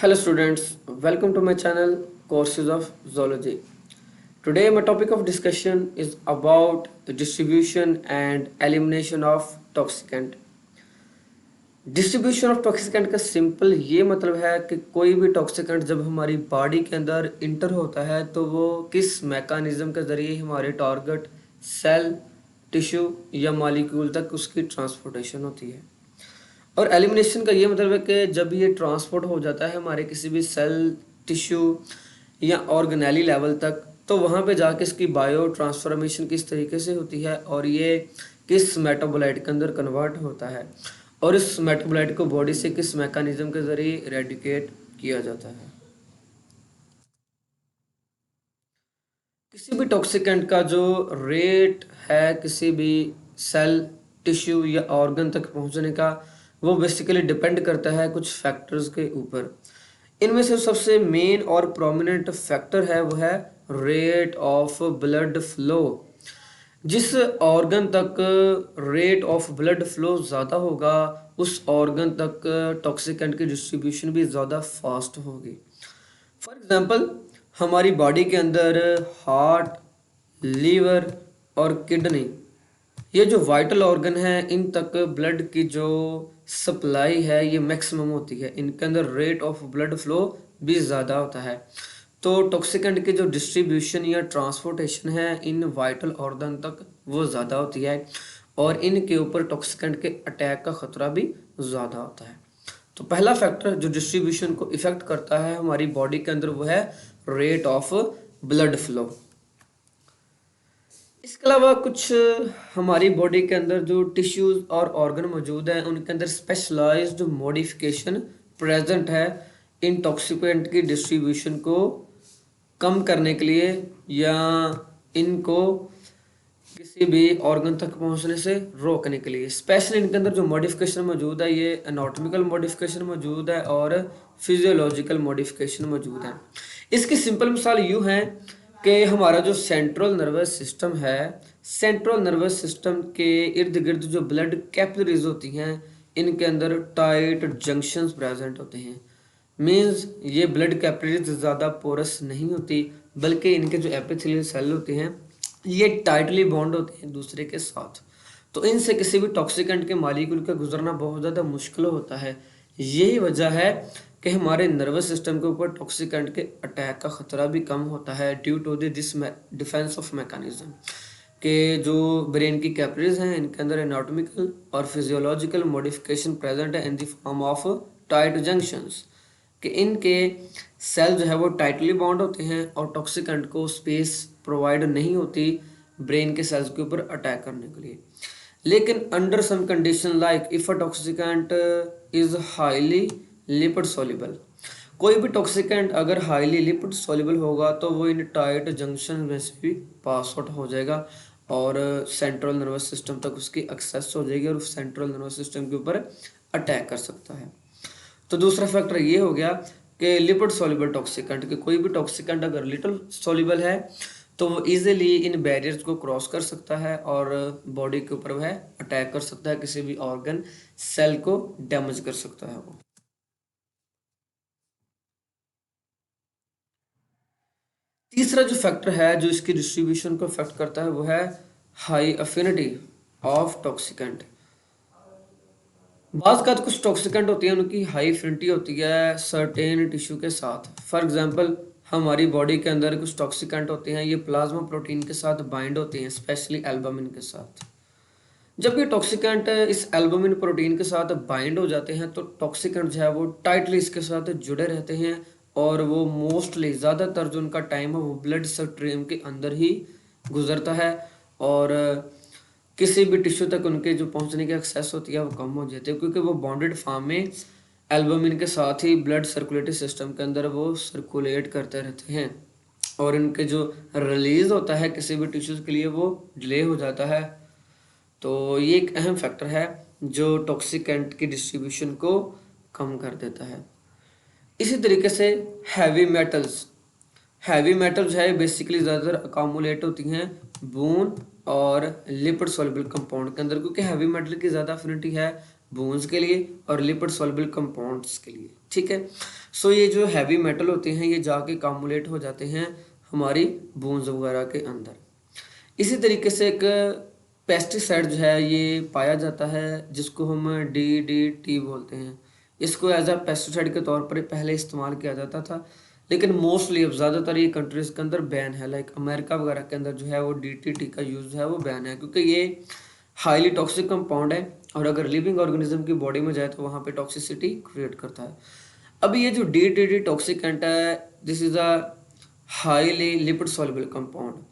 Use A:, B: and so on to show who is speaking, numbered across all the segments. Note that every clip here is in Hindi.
A: Hello students, welcome to my channel Courses of Zoology. Today my topic of discussion is about the distribution and elimination of toxicant. Distribution of toxicant का सिंपल ये मतलब है कि कोई भी टॉक्सिकेंट जब हमारी बॉडी के अंदर इंटर होता है तो वो किस मैकेनिज्म के ज़रिए हमारे टारगेट सेल, टिश्यू या मॉलिक्यूल तक उसकी ट्रांसपोर्टेशन होती है। और एलिमिनेशन का ये मतलब है कि जब ये ट्रांसपोर्ट हो जाता है हमारे किसी भी सेल, टिश्यू या ऑर्गेनेली लेवल तक, तो वहाँ पे जाके इसकी बायो ट्रांसफॉर्मेशन किस तरीके से होती है और ये किस मेटाबोलाइट के अंदर कन्वर्ट होता है और इस मेटाबोलाइट को बॉडी से किस मैकेनिज्म के ज़रिए इरेडिकेट किया जाता है। किसी भी टॉक्सिकेंट का जो रेट है किसी भी सेल, टिश्यू या ऑर्गन तक पहुंचने का, वो बेसिकली डिपेंड करता है कुछ फैक्टर्स के ऊपर। इनमें से सबसे मेन और प्रोमिनेंट फैक्टर है वो है रेट ऑफ ब्लड फ्लो। जिस ऑर्गन तक रेट ऑफ ब्लड फ्लो ज़्यादा होगा उस ऑर्गन तक टॉक्सिकेंट की डिस्ट्रीब्यूशन भी ज़्यादा फास्ट होगी। फॉर एग्जांपल हमारी बॉडी के अंदर हार्ट, लीवर और किडनी, ये जो वाइटल ऑर्गन है, इन तक ब्लड की जो सप्लाई है ये मैक्सिमम होती है। इनके अंदर रेट ऑफ ब्लड फ्लो भी ज़्यादा होता है। तो टॉक्सिकेंट की जो डिस्ट्रीब्यूशन या ट्रांसपोर्टेशन है इन वाइटल ऑर्गन तक वो ज़्यादा होती है और इनके ऊपर टॉक्सिकेंट के अटैक का ख़तरा भी ज़्यादा होता है। तो पहला फैक्टर जो डिस्ट्रीब्यूशन को इफ़ेक्ट करता है हमारी बॉडी के अंदर वो है रेट ऑफ ब्लड फ्लो। इसके अलावा कुछ हमारी बॉडी के अंदर जो टिश्यूज़ और ऑर्गन मौजूद हैं उनके अंदर स्पेशलाइज्ड मॉडिफिकेशन प्रेजेंट है इन टॉक्सिकेंट की डिस्ट्रीब्यूशन को कम करने के लिए या इनको किसी भी ऑर्गन तक पहुंचने से रोकने के लिए। स्पेशली इनके अंदर जो मॉडिफिकेशन मौजूद है ये एनाटॉमिकल मॉडिफिकेशन मौजूद है और फिजियोलॉजिकल मॉडिफिकेशन मौजूद है। इसकी सिंपल मिसाल यूँ है कि हमारा जो सेंट्रल नर्वस सिस्टम है, सेंट्रल नर्वस सिस्टम के इर्द गिर्द जो ब्लड कैपिलरीज होती हैं इनके अंदर टाइट जंक्शंस प्रेजेंट होते हैं। मीन्स ये ब्लड कैपिलरीज ज़्यादा पोरस नहीं होती बल्कि इनके जो एपिथेलियल सेल होते हैं ये टाइटली बॉन्ड होते हैं दूसरे के साथ। तो इनसे किसी भी टॉक्सिकेंट के मॉलिक्यूल का गुजरना बहुत ज़्यादा मुश्किल होता है। यही वजह है कि हमारे नर्वस सिस्टम के ऊपर टॉक्सिकेंट के अटैक का ख़तरा भी कम होता है due to this defence of mechanism के जो ब्रेन की कैपिलरीज हैं इनके अंदर एनाटॉमिकल और फिजियोलॉजिकल मॉडिफिकेशन प्रेजेंट है in the form of tight junctions, कि इनके सेल जो है वो टाइटली बॉन्ड होते हैं और टॉक्सिकेंट को स्पेस प्रोवाइड नहीं होती ब्रेन के सेल्स के ऊपर अटैक करने के लिए। लेकिन under some condition like if a toxicant is highly lipid soluble, कोई भी टॉक्सिकेंट अगर हाईली लिपिड सॉल्युबल होगा तो वो इन टाइट जंक्शन में से भी पास आउट हो जाएगा और सेंट्रल नर्वस सिस्टम तक उसकी एक्सेस हो जाएगी और सेंट्रल नर्वस सिस्टम के ऊपर अटैक कर सकता है। तो दूसरा फैक्टर ये हो गया कि लिपिड सॉल्युबल टॉक्सिकेंट, कि कोई भी टॉक्सिकेंट अगर लिटिल सॉल्युबल है तो वो इजीली इन बैरियर्स को क्रॉस कर सकता है और बॉडी के ऊपर वह अटैक कर सकता है, किसी भी ऑर्गन सेल को डैमेज कर सकता है वो। तीसरा जो फैक्टर है जो इसकी डिस्ट्रीब्यूशन को अफेक्ट करता है वो है हाई अफिनिटी ऑफ टॉक्सिकेंट। बाज़ का कुछ टॉक्सिकेंट होती हैं उनकी हाई अफिनिटी होती है सर्टेन टिश्यू के साथ। फॉर एग्जांपल हमारी बॉडी के अंदर कुछ टॉक्सिकेंट होते हैं ये प्लाज्मा प्रोटीन के साथ बाइंड होते हैं, स्पेशली एल्बुमिन के साथ। जब ये टॉक्सिकेंट इस एल्बुमिन प्रोटीन के साथ बाइंड हो जाते हैं तो टॉक्सिकेंट जो है वो टाइटली इसके साथ जुड़े रहते हैं और वो मोस्टली ज़्यादातर जो उनका टाइम है वो ब्लड स्ट्रीम के अंदर ही गुजरता है और किसी भी टिश्यू तक उनके जो पहुंचने की एक्सेस होती है वो कम हो जाती है क्योंकि वो बॉन्डेड फॉर्म में एल्बुमिन के साथ ही ब्लड सर्कुलेटरी सिस्टम के अंदर वो सर्कुलेट करते रहते हैं और इनके जो रिलीज होता है किसी भी टिश्यूज़ के लिए वो डिले हो जाता है। तो ये एक अहम फैक्टर है जो टॉक्सिकेंट की डिस्ट्रीब्यूशन को कम कर देता है। इसी तरीके से हैवी मेटल्स, हैवी मेटल्स है बेसिकली ज़्यादातर अकामुलेट होती हैं बोन और लिपिड सॉल्युबल कंपाउंड के अंदर, क्योंकि हैवी मेटल की ज़्यादा अफिनिटी है बोन्स के लिए और लिपिड सॉल्युबल कंपाउंड्स के लिए। ठीक है। सो ये जो हैवी मेटल होते हैं ये जाके कामुलेट हो जाते हैं हमारी बोन्स वगैरह के अंदर। इसी तरीके से एक पेस्टिसाइड जो है ये पाया जाता है जिसको हम DDT बोलते हैं। इसको एज अ पेस्टिसाइड के तौर पर पहले इस्तेमाल किया जाता था, लेकिन मोस्टली अब ज़्यादातर ये कंट्रीज के अंदर बैन है। लाइक अमेरिका वगैरह के अंदर जो है वो DDT का यूज़ है वो बैन है, क्योंकि ये हाईली टॉक्सिक कंपाउंड है और अगर लिविंग ऑर्गेनिज्म की बॉडी में जाए तो वहाँ पे टॉक्सिसिटी क्रिएट करता है। अभी ये जो DDT टॉक्सिकेंट है, this is a highly lipid soluble compound.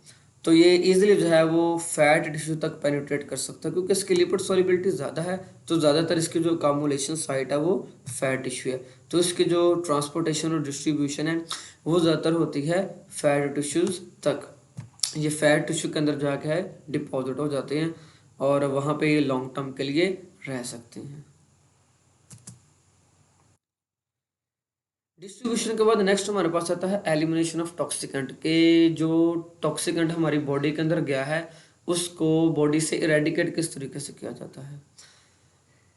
A: तो ये इजीली जो है वो फैट टिश्यू तक पेनिट्रेट कर सकता है, क्योंकि इसकी लिपिड सॉल्युबिलिटी ज़्यादा है। तो ज़्यादातर इसकी जो कामुलेशन साइट है वो फैट टिश्यू है, तो इसकी जो ट्रांसपोर्टेशन और डिस्ट्रीब्यूशन है वो ज़्यादातर होती है फैट टिश्यूज़ तक। ये फैट टिश्यू के अंदर जाके है डिपॉजिट हो जाते हैं और वहाँ पे ये लॉन्ग टर्म के लिए रह सकते हैं। डिस्ट्रीब्यूशन के बाद नेक्स्ट हमारे पास आता है एलिमिनेशन ऑफ टॉक्सिकेंट के। जो टॉक्सिकेंट हमारी बॉडी के अंदर गया है उसको बॉडी से इरेडिकेट किस तरीके से किया जाता है।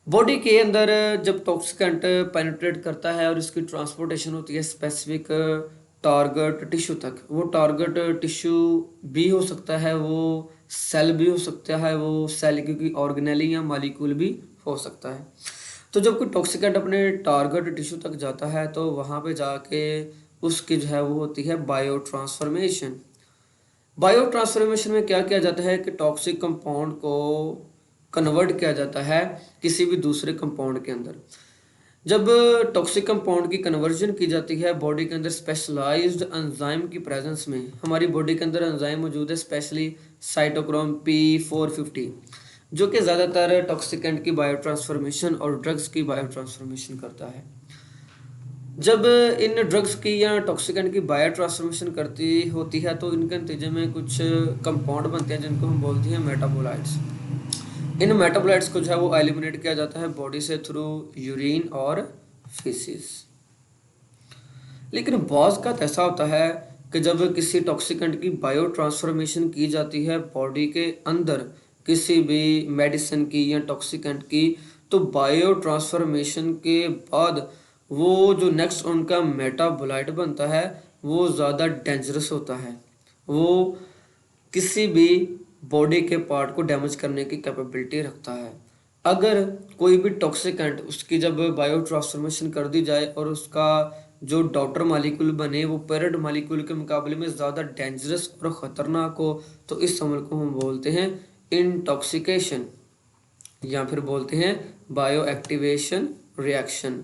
A: बॉडी के अंदर जब टॉक्सिकेंट पेनिट्रेट करता है और इसकी ट्रांसपोर्टेशन होती है स्पेसिफिक टारगेट टिश्यू तक। वो टारगेट टिश्यू भी हो सकता है, वो सेल भी हो सकता है, वो सेल की ऑर्गेनेली या मॉलिक्यूल भी हो सकता है। तो जब कोई टॉक्सिकेंट अपने टारगेट टिश्यू तक जाता है तो वहाँ पे जाके उसकी जो है वो होती है बायो ट्रांसफॉर्मेशन। बायो ट्रांसफॉर्मेशन में क्या किया जाता है कि टॉक्सिक कंपाउंड को कन्वर्ट किया जाता है किसी भी दूसरे कंपाउंड के अंदर। जब टॉक्सिक कंपाउंड की कन्वर्जन की जाती है बॉडी के अंदर स्पेशलाइज्ड एंजाइम की प्रेजेंस में, हमारी बॉडी के अंदर एंजाइम मौजूद है स्पेशली साइटोक्रोम P450, जो कि ज़्यादातर टॉक्सिकेंट की बायो ट्रांसफॉर्मेशन और ड्रग्स की बायो ट्रांसफॉर्मेशन करता है। जब इन ड्रग्स की या टॉक्सिकेंट की बायो ट्रांसफॉर्मेशन करती होती है तो इनके नतीजे में कुछ कंपाउंड बनते हैं जिनको हम बोलते हैं मेटाबोलाइट्स। इन मेटाबोलाइट्स को जो है वो एलिमिनेट किया जाता है बॉडी से थ्रू यूरिन और फीसिस। लेकिन बहुत का ऐसा होता है कि जब किसी टॉक्सिकेंट की बायो ट्रांसफॉर्मेशन की जाती है बॉडी के अंदर किसी भी मेडिसिन की या टॉक्सिकेंट की, तो बायो ट्रांसफॉर्मेशन के बाद वो जो नेक्स्ट उनका मेटाबोलाइट बनता है वो ज़्यादा डेंजरस होता है। वो किसी भी बॉडी के पार्ट को डैमेज करने की कैपेबिलिटी रखता है। अगर कोई भी टॉक्सिकेंट उसकी जब बायो ट्रांसफॉर्मेशन कर दी जाए और उसका जो डॉटर मालिक्यूल बने वो पेरेंट मालिक्यूल के मुकाबले में ज़्यादा डेंजरस और ख़तरनाक हो, तो इस अमल को हम बोलते हैं इंटॉक्सिकेशन या फिर बोलते हैं बायो एक्टिवेशन रिएक्शन।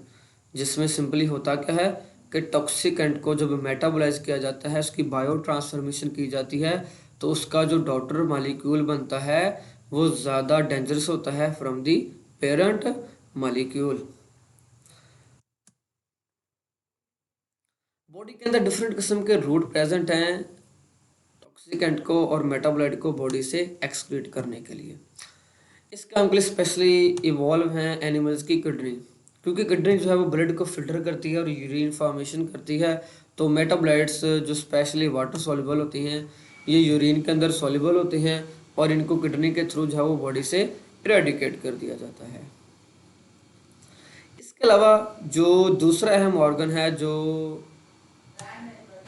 A: जिसमें सिंपली होता क्या है कि टॉक्सिकेंट को जब मेटाबोलाइज किया जाता है, उसकी बायो ट्रांसफॉर्मेशन की जाती है, तो उसका जो डॉटर मालिक्यूल बनता है वो ज़्यादा डेंजरस होता है from the parent molecule. Body के अंदर डिफरेंट किस्म के रूट प्रेजेंट हैं टॉक्सिकेंट को और मेटाबोलाइट को बॉडी से एक्सक्रीट करने के लिए। इस काम के लिए स्पेशली इवॉल्व हैं एनिमल्स की किडनी, क्योंकि किडनी जो है वो ब्लड को फिल्टर करती है और यूरिन फॉर्मेशन करती है। तो मेटाबोलाइट्स जो स्पेशली वाटर सॉल्युबल होती हैं ये यूरिन के अंदर सॉल्युबल होते हैं और इनको किडनी के थ्रू जो है वो बॉडी से इरेडिकेट कर दिया जाता है। इसके अलावा जो दूसरा अहम ऑर्गन है जो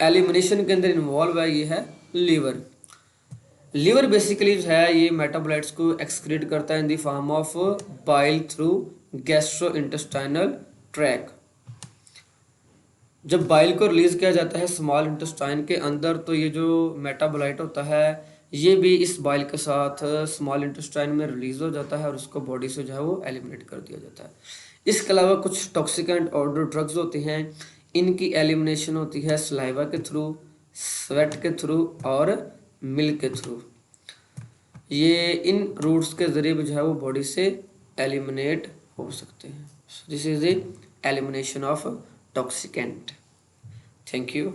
A: एलिमिनेशन के अंदर इन्वॉल्व है ये है लीवर। लीवर बेसिकली जो है ये मेटाबोलाइट्स को एक्सक्रीट करता है in the form of bile through gastrointestinal tract. जब बाइल को रिलीज किया जाता है स्मॉल इंटेस्टाइन के अंदर तो ये जो मेटाबोलाइट होता है ये भी इस बाइल के साथ स्मॉल इंटेस्टाइन में रिलीज हो जाता है और उसको बॉडी से जो है वो एलिमिनेट कर दिया जाता है। इसके अलावा कुछ टॉक्सिकेंट और जो ड्रग्स होते हैं इनकी एलिमिनेशन होती है सलाइवा के थ्रू, स्वेट के थ्रू और मिल्क के थ्रू। ये इन रूट्स के ज़रिए भी जो है वो बॉडी से एलिमिनेट हो सकते हैं। This is the elimination of toxicant. Thank you.